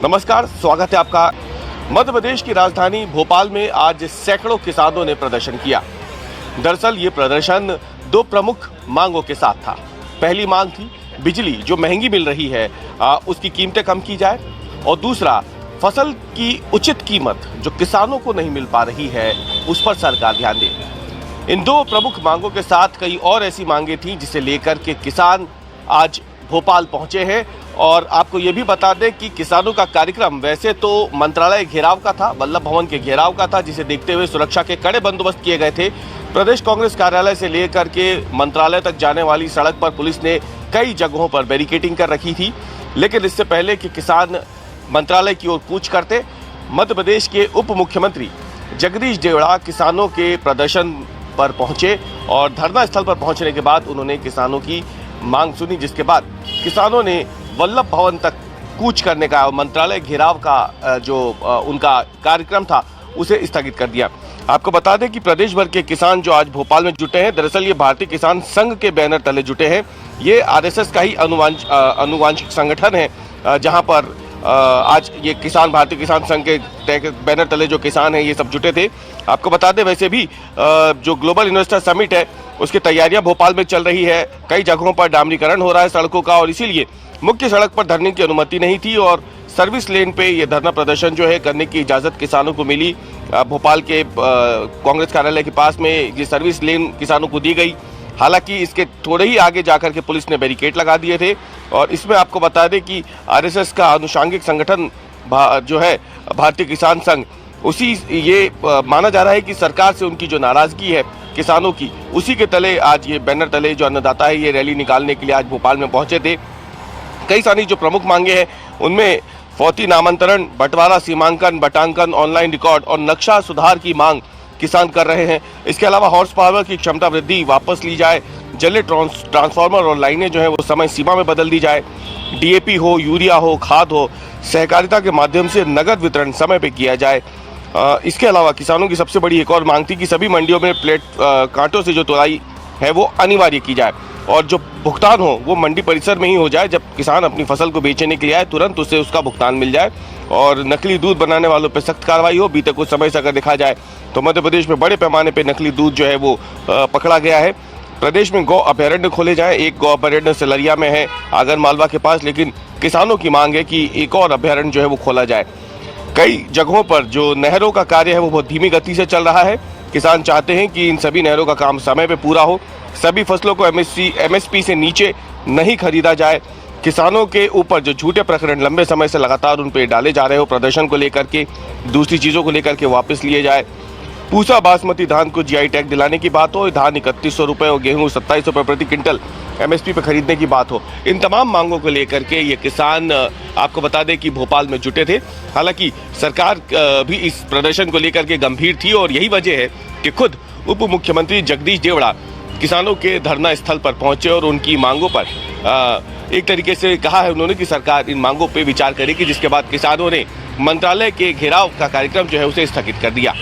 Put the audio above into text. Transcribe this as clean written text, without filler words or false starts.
नमस्कार, स्वागत है आपका। मध्य प्रदेश की राजधानी भोपाल में आज सैकड़ों किसानों ने प्रदर्शन किया। दरअसल ये प्रदर्शन दो प्रमुख मांगों के साथ था। पहली मांग थी बिजली जो महंगी मिल रही है उसकी कीमतें कम की जाए, और दूसरा फसल की उचित कीमत जो किसानों को नहीं मिल पा रही है उस पर सरकार ध्यान दे। इन दो प्रमुख मांगों के साथ कई और ऐसी मांगे थीं जिसे लेकर के किसान आज भोपाल पहुंचे हैं। और आपको ये भी बता दें कि किसानों का कार्यक्रम वैसे तो मंत्रालय घेराव का था, वल्लभ भवन के घेराव का था, जिसे देखते हुए सुरक्षा के कड़े बंदोबस्त किए गए थे। प्रदेश कांग्रेस कार्यालय से लेकर के मंत्रालय तक जाने वाली सड़क पर पुलिस ने कई जगहों पर बैरिकेडिंग कर रखी थी। लेकिन इससे पहले कि किसान मंत्रालय की ओर कूच करते, मध्य प्रदेश के उप मुख्यमंत्री जगदीश देवड़ा किसानों के प्रदर्शन पर पहुंचे और धरना स्थल पर पहुंचने के बाद उन्होंने किसानों की मांग सुनी, जिसके बाद किसानों ने वल्लभ भवन तक कूच करने का, मंत्रालय घेराव का जो उनका कार्यक्रम था उसे स्थगित कर दिया। आपको बता दें कि प्रदेश भर के किसान जो आज भोपाल में जुटे हैं, दरअसल ये भारतीय किसान संघ के बैनर तले जुटे हैं। ये आरएसएस का ही अनुवांशिक संगठन है, जहां पर आज ये किसान भारतीय किसान संघ के बैनर तले जो किसान हैं ये सब जुटे थे। आपको बता दें वैसे भी जो ग्लोबल इन्वेस्टर समिट है उसकी तैयारियां भोपाल में चल रही है। कई जगहों पर डामरीकरण हो रहा है सड़कों का, और इसीलिए मुख्य सड़क पर धरने की अनुमति नहीं थी और सर्विस लेन पे ये धरना प्रदर्शन जो है करने की इजाज़त किसानों को मिली। भोपाल के कांग्रेस कार्यालय के पास में ये सर्विस लेन किसानों को दी गई। हालांकि इसके थोड़े ही आगे जाकर के पुलिस ने बैरिकेड लगा दिए थे। और इसमें आपको बता दें कि आरएसएस का अनुषंगिक संगठन जो है भारतीय किसान संघ, उसी ये माना जा रहा है कि सरकार से उनकी जो नाराजगी है किसानों की, उसी के तले आज ये बैनर तले जो अन्नदाता है ये रैली निकालने के लिए आज भोपाल में पहुंचे थे। कई सारी जो प्रमुख मांगे हैं उनमें फौती नामांतरण, बंटवारा, सीमांकन, बटांकन, ऑनलाइन रिकॉर्ड और नक्शा सुधार की मांग किसान कर रहे हैं। इसके अलावा हॉर्स पावर की क्षमता वृद्धि वापस ली जाए, जले ट्रांसफार्मर और लाइनें जो है वो समय सीमा में बदल दी जाए, डीएपी हो, यूरिया हो, खाद हो, सहकारिता के माध्यम से नगद वितरण समय पे किया जाए। इसके अलावा किसानों की सबसे बड़ी एक और मांग थी कि सभी मंडियों में प्लेट कांटों से जो तोलाई है वो अनिवार्य की जाए और जो भुगतान हो वो मंडी परिसर में ही हो जाए। जब किसान अपनी फसल को बेचने के लिए आए तुरंत उसे उसका भुगतान मिल जाए और नकली दूध बनाने वालों पर सख्त कार्रवाई हो। बीते कुछ समय से अगर देखा जाए तो मध्य प्रदेश में बड़े पैमाने पर नकली दूध जो है वो पकड़ा गया है। प्रदेश में गौ अभयारण्य खोले जाए। एक गौ अभयारण्य सिलरिया में है, आगर मालवा के पास, लेकिन किसानों की मांग है कि एक और अभयारण्य जो है वो खोला जाए। कई जगहों पर जो नहरों का कार्य है वो बहुत धीमी गति से चल रहा है। किसान चाहते हैं कि इन सभी नहरों का काम समय पे पूरा हो, सभी फसलों को एमएसपी से नीचे नहीं खरीदा जाए। किसानों के ऊपर जो झूठे प्रकरण लंबे समय से लगातार उन पर डाले जा रहे हो, प्रदर्शन को लेकर के, दूसरी चीज़ों को लेकर के वापस लिए जाए। पूसा बासमती धान को जीआई टैग दिलाने की बात हो, धान 3100 रुपये और गेहूँ 2700 रुपये प्रति क्विंटल एमएसपी पर खरीदने की बात हो। इन तमाम मांगों को लेकर के ये किसान आपको बता दें कि भोपाल में जुटे थे। हालांकि सरकार भी इस प्रदर्शन को लेकर के गंभीर थी और यही वजह है कि खुद उप मुख्यमंत्री जगदीश देवड़ा किसानों के धरना स्थल पर पहुंचे और उनकी मांगों पर एक तरीके से कहा है उन्होंने कि सरकार इन मांगों पर विचार करेगी, जिसके बाद किसानों ने मंत्रालय के घेराव का कार्यक्रम जो है उसे स्थगित कर दिया।